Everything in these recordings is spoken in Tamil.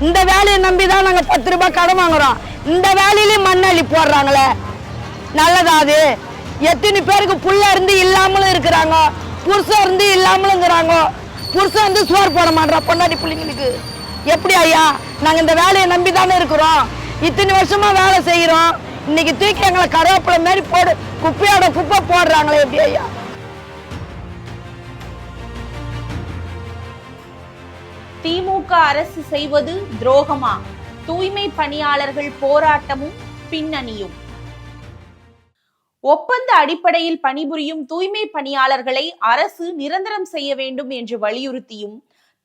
இந்த வேலையை நம்பிதான் நாங்க 10 ரூபாய் கடன் வாங்குறோம். இந்த வேலையிலயும் மண்ணள்ளி போடுறாங்களே, நல்லதா அது? எத்தனை பேருக்கு புள்ள இருந்து இல்லாமலும் இருக்கிறாங்க, புருஷன் இருந்து இல்லாமலும் இருக்கிறாங்க. புருஷன் வந்து சோறு போட மாட்டோம் பொண்டாட்டி பிள்ளைங்களுக்கு. எப்படி ஐயா? நாங்க இந்த வேலையை நம்பி தானே இருக்கிறோம். இத்தனை வருஷமா வேலை செய்யறோம். இன்னைக்கு தூக்கி எங்களை கருவேப்பிலை மாதிரி போடு, குப்பையோட குப்பை போடுறாங்களே, எப்படி ஐயா? திமுக அரசு செய்வது துரோகமா? தூய்மை பணியாளர்கள் போராட்டமும் பின்னணியும். ஒப்பந்த அடிப்படையில் பணிபுரியும் தூய்மை பணியாளர்களை அரசு நிரந்தரம் செய்ய வேண்டும் என்று வலியுறுத்தியும்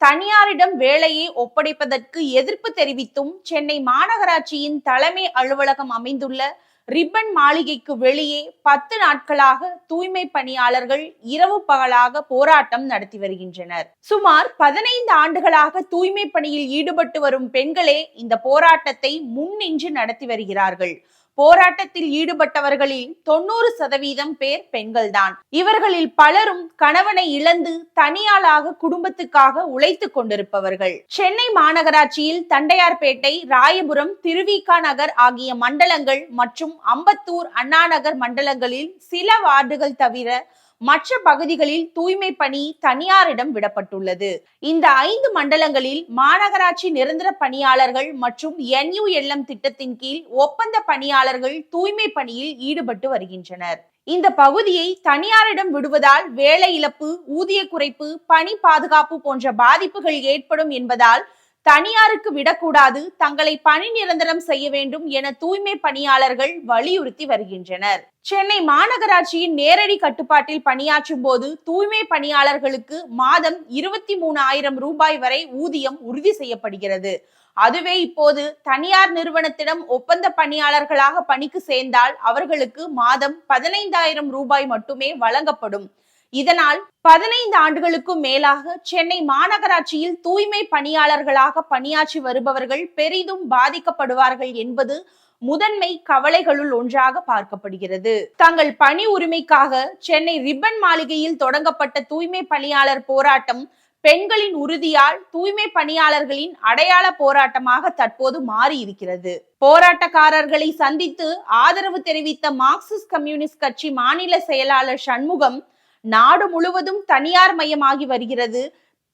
தனியாரிடம் வேலையை ஒப்படைப்பதற்கு எதிர்ப்பு தெரிவித்தும் சென்னை மாநகராட்சியின் தலைமை அலுவலகம் அமைந்துள்ள ரிப்பன் மாளிகைக்கு வெளியே 10 நாட்களாக தூய்மை பணியாளர்கள் இரவு பகலாக போராட்டம் நடத்தி வருகின்றனர். சுமார் 15 ஆண்டுகளாக தூய்மை பணியில் ஈடுபட்டு வரும் பெண்களே இந்த போராட்டத்தை முன்னின்று நடத்தி வருகிறார்கள். போராட்டத்தில் ஈடுபட்டவர்களில் 90% பேர் பெண்கள்தான். இவர்களில் பலரும் கணவனை இழந்து தனியாளாக குடும்பத்துக்காக உழைத்து கொண்டிருப்பவர்கள். சென்னை மாநகராட்சியில் தண்டையார்பேட்டை, ராயபுரம், திருவிக நகர் ஆகிய மண்டலங்கள் மற்றும் அம்பத்தூர், அண்ணாநகர் மண்டலங்களில் சில வார்டுகள் தவிர மற்ற பகுதிகளில் தூய்மை பணி தனியாரிடம் விடப்பட்டுள்ளது. இந்த 5 மண்டலங்களில் மாநகராட்சி நிரந்தர பணியாளர்கள் மற்றும் NULM திட்டத்தின் கீழ் ஒப்பந்த பணியாளர்கள் தூய்மை பணியில் ஈடுபட்டு வருகின்றனர். இந்த பகுதியை தனியாரிடம் விடுவதால் வேலை இழப்பு, ஊதிய குறைப்பு, பணி பாதுகாப்பு போன்ற பாதிப்புகள் ஏற்படும் என்பதால் தனியாருக்கு விடக்கூடாது, தங்களை பணி நிரந்தரம் செய்ய வேண்டும் என தூய்மை பணியாளர்கள் வலியுறுத்தி வருகின்றனர். சென்னை மாநகராட்சியின் நேரடி கட்டுப்பாட்டில் பணியாற்றும் போது தூய்மை பணியாளர்களுக்கு மாதம் 23,000 ரூபாய் வரை ஊதியம் உறுதி செய்யப்படுகிறது. அதுவே இப்போது தனியார் நிறுவனத்திடம் ஒப்பந்த பணியாளர்களாக பணிக்கு சேர்ந்தால் அவர்களுக்கு மாதம் 15,000 ரூபாய் மட்டுமே வழங்கப்படும். இதனால் 15 ஆண்டுகளுக்கும் மேலாக சென்னை மாநகராட்சியில் தூய்மை பணியாளர்களாக பணியாற்றி வருபவர்கள் பெரிதும் பாதிக்கப்படுவார்கள் என்பது முதன்மை கவலைகளுள் ஒன்றாக பார்க்கப்படுகிறது. தங்கள் பணி உரிமைக்காக சென்னை ரிப்பன் மாளிகையில் தொடங்கப்பட்ட தூய்மை பணியாளர் போராட்டம் பெண்களின் உறுதியால் தூய்மை பணியாளர்களின் அடையாள போராட்டமாக தற்போது மாறி இருக்கிறது. போராட்டக்காரர்களை சந்தித்து ஆதரவு தெரிவித்த மார்க்சிஸ்ட் கம்யூனிஸ்ட் கட்சி மாநில செயலாளர் சண்முகம், நாடு முழுவதும் தனியார் மயமாகி வருகிறது,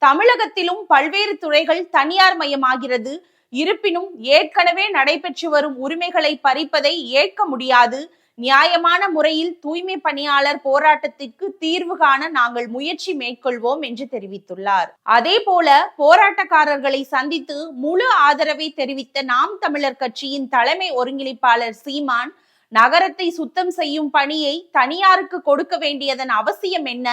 தமிழகத்திலும் பல்வேறு துறைகள் தனியார் மயமாகிறது, இருப்பினும் ஏற்கனவே நடைபெற்று வரும் உரிமைகளை பறிப்பதை ஏற்க முடியாது, நியாயமான முறையில் தூய்மை பணியாளர் போராட்டத்திற்கு தீர்வு காண நாங்கள் முயற்சி மேற்கொள்வோம் என்று தெரிவித்துள்ளார். அதே போல போராட்டக்காரர்களை சந்தித்து முழு ஆதரவை தெரிவித்த நாம் தமிழர் கட்சியின் தலைமை ஒருங்கிணைப்பாளர் சீமான், நகரத்தை சுத்தம் செய்யும் பணியை தனியாருக்கு கொடுக்க வேண்டியதன் அவசியம் என்ன,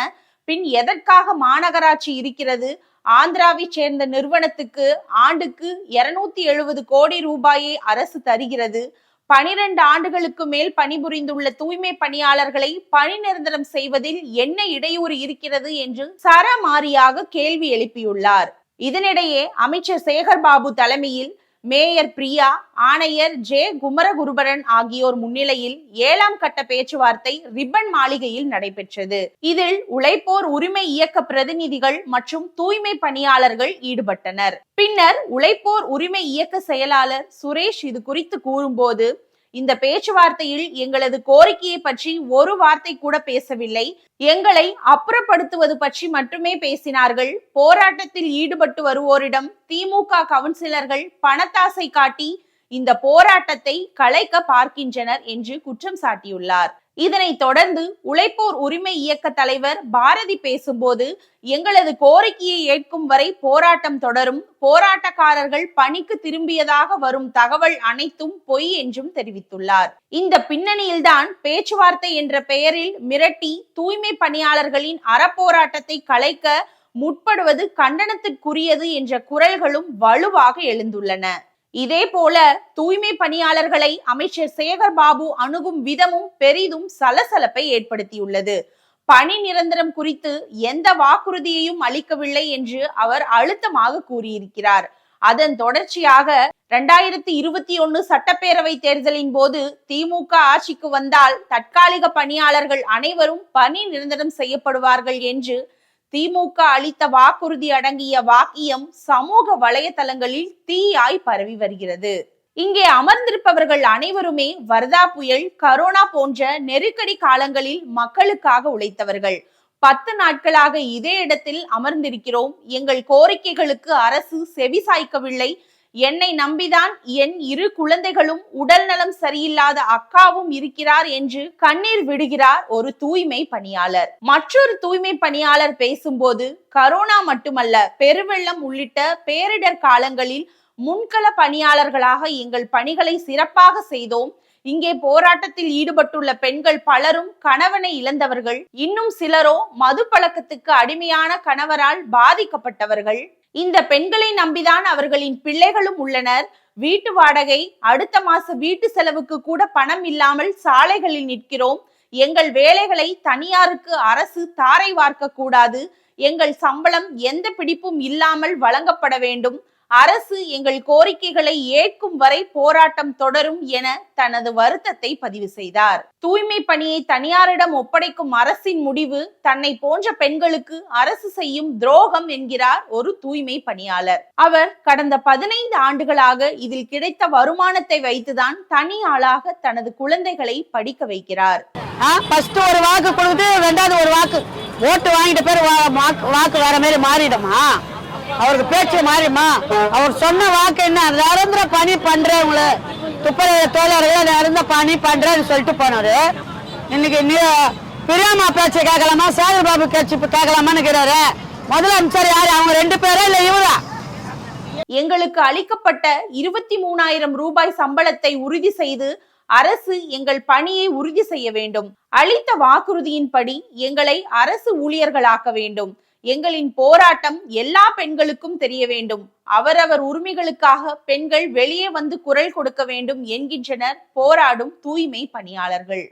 பின் எதற்காக மாநகராட்சி இருக்கிறது, ஆந்திராவை சேர்ந்த நிறுவனத்துக்கு ஆண்டுக்கு 270 கோடி ரூபாயை அரசு தருகிறது, 12 ஆண்டுகளுக்கு மேல் பணிபுரிந்துள்ள தூய்மை பணியாளர்களை பணி நிரந்தரம் செய்வதில் என்ன இடையூறு இருக்கிறது என்று சரமாரியாக கேள்வி எழுப்பியுள்ளார். இதனிடையே அமைச்சர் சேகர்பாபு தலைமையில் மேயர் பிரியா, ஆணையர் ஜே குமரகுருபரன் ஆகியோர் முன்னிலையில் 7ஆம் கட்ட பேச்சுவார்த்தை ரிப்பன் மாளிகையில் நடைபெற்றது. இதில் உழைப்போர் உரிமை இயக்க பிரதிநிதிகள் மற்றும் தூய்மை பணியாளர்கள் ஈடுபட்டனர். பின்னர் உழைப்போர் உரிமை இயக்க செயலாளர் சுரேஷ் இது குறித்து கூறும்போது, இந்த பேச்சுவார்த்தையில் எங்களது கோரிக்கையை பற்றி ஒரு வார்த்தை கூட பேசவில்லை, எங்களை அப்புறப்படுத்துவது பற்றி மட்டுமே பேசினார்கள். போராட்டத்தில் ஈடுபட்டு வருவோரிடம் திமுக கவுன்சிலர்கள் பணத்தாசை காட்டி இந்த போராட்டத்தை கலைக்க பார்க்கின்றனர் என்று குற்றம் சாட்டியுள்ளார். இதனை தொடர்ந்து உழைப்போர் உரிமை இயக்க தலைவர் பாரதி பேசும்போது, எங்களது கோரிக்கையை ஏற்கும் வரை போராட்டம் தொடரும், போராட்டக்காரர்கள் பணிக்கு திரும்பியதாக வரும் தகவல் அனைத்தும் பொய் என்றும் தெரிவித்துள்ளார். இந்த பின்னணியில்தான் பேச்சுவார்த்தை என்ற பெயரில் மிரட்டி தூய்மை பணியாளர்களின் அறப்போராட்டத்தை கலைக்க முற்படுவது கண்டனத்திற்குரியது என்ற குரல்களும் வலுவாக எழுந்துள்ளன. இதே போல தூய்மை பணியாளர்களை அமைச்சர் சேகர்பாபு அணுகும் விதமும் பெரிதும் சலசலப்பை ஏற்படுத்தியுள்ளது. பணி நிரந்தரம் குறித்து எந்த வாக்குறுதியையும் அளிக்கவில்லை என்று அவர் அழுத்தமாக கூறியிருக்கிறார். அதன் தொடர்ச்சியாக 2021 சட்டப்பேரவை தேர்தலின் போது திமுக ஆட்சிக்கு வந்தால் தற்காலிக பணியாளர்கள் அனைவரும் பணி நிரந்தரம் செய்யப்படுவார்கள் என்று திமுக அளித்த வாக்குறுதி அடங்கிய வாக்கியம் சமூக வலைதளங்களில் தீயாய் பரவி வருகிறது. இங்கே அமர்ந்திருப்பவர்கள் அனைவருமே வர்தா புயல், கரோனா போன்ற நெருக்கடி காலங்களில் மக்களுக்காக உழைத்தவர்கள். 10 நாட்களாக இதே இடத்தில் அமர்ந்திருக்கிறோம். எங்கள் கோரிக்கைகளுக்கு அரசு செவி சாய்க்கவில்லை. என்னை நம்பிதான் என் 2 குழந்தைகளும் உடல் நலம் சரியில்லாத அக்காவும் இருக்கிறார் என்று கண்ணீர் விடுகிறார் ஒரு தூய்மை பணியாளர். மற்றொரு தூய்மை பணியாளர் பேசும்போது, கரோனா மட்டுமல்ல, பெருவெள்ளம் உள்ளிட்ட பேரிடர் காலங்களில் முன்கள பணியாளர்களாக எங்கள் பணிகளை சிறப்பாக செய்தோம். இங்கே போராட்டத்தில் ஈடுபட்டுள்ள பெண்கள் பலரும் கணவனை இழந்தவர்கள், இன்னும் சிலரோ மது பழக்கத்துக்கு அடிமையான கணவரால் பாதிக்கப்பட்டவர்கள். இந்த பெண்களை நம்பிதான் அவர்களின் பிள்ளைகளும் உள்ளனர். வீட்டு வாடகை, அடுத்த மாச வீட்டு செலவுக்கு கூட பணம் இல்லாமல் சாலைகளில் நிற்கிறோம். எங்கள் வேலைகளை தனியாருக்கு அரசு தாரை வார்க்க கூடாது. எங்கள் சம்பளம் எந்த பிடிப்பும் இல்லாமல் வழங்கப்பட வேண்டும். அரசு எங்கள் கோரிக்கைகளை ஏற்கும் வரை போராட்டம் தொடரும் என தனது வருத்தத்தை பதிவு செய்தார். தூய்மை பணியை தனியாரிடம் ஒப்படைக்கும் அரசின் முடிவு தன்னை போன்ற பெண்களுக்கு அரசு செய்யும் துரோகம் என்கிறார் ஒரு தூய்மை பணியாளர். அவர் கடந்த 15 ஆண்டுகளாக இதில் கிடைத்த வருமானத்தை வைத்துதான் தனி ஆளாக தனது குழந்தைகளை படிக்க வைக்கிறார். ஃபர்ஸ்ட் ஒரு வாக்கு கொடுத்து, ரெண்டாவது ஒரு வாக்கு ஓட்டு வாங்கிட்ட பேர் வாக்கு வேற மாதிரி மாறிடுமா? அவருக்கு பேச்சு மாறிமா? அவர் சொன்ன வாக்கு என்ன? நிரந்தர பணி பண்றவங்கள துப்புரவு தொழிலாளர்கள் நிரந்தர பணி பண்றேன்னு சொல்லிட்டு போனாரு. இன்னைக்கு பிரியாமா பேச்சு கேட்கலாமா, சேகர் பாபு பேச்சு கேட்கலாமான்னு கேட்டாரு. முதலமைச்சர் யாரு? அவங்க 2 பேரா இல்ல இவரா? எங்களுக்கு அளிக்கப்பட்ட 23,000 ரூபாய் சம்பளத்தை உறுதி செய்து அரசு எங்கள் பணியை உறுதி செய்ய வேண்டும். அளித்த வாக்குறுதியின்படி எங்களை அரசு ஊழியர்களாக்க வேண்டும். எங்களின் போராட்டம் எல்லா பெண்களுக்கும் தெரிய வேண்டும். அவரவர் உரிமைகளுக்காக பெண்கள் வெளியே வந்து குரல் கொடுக்க வேண்டும் என்கின்றனர் போராடும் தூய்மை பணியாளர்கள்.